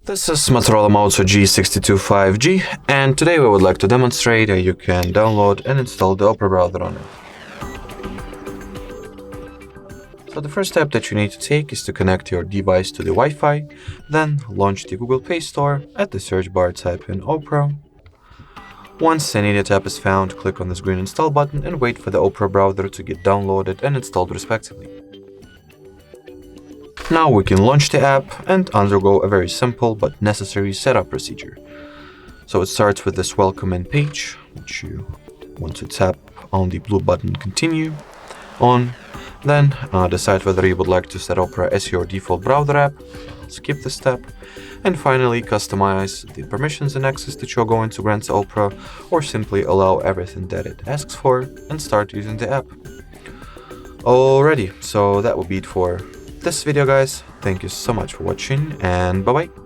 This is Motorola Moto G62 5G, and today we would like to demonstrate how you can download and install the Opera browser on it. So the first step that you need to take is to connect your device to the Wi-Fi, then launch the Google Play Store. At the search bar type in Opera. Once any data app is found, click on this green install button and wait for the Opera browser to get downloaded and installed respectively. Now we can launch the app and undergo a very simple but necessary setup procedure. So it starts with this welcome in page, which you want to tap on the blue button continue on. Then decide whether you would like to set Opera as your default browser app, skip this step, and finally customize the permissions and access that you're going to grant to Opera, or simply allow everything that it asks for and start using the app. Alrighty, so that will be it for this video, guys. Thank you so much for watching, and bye bye.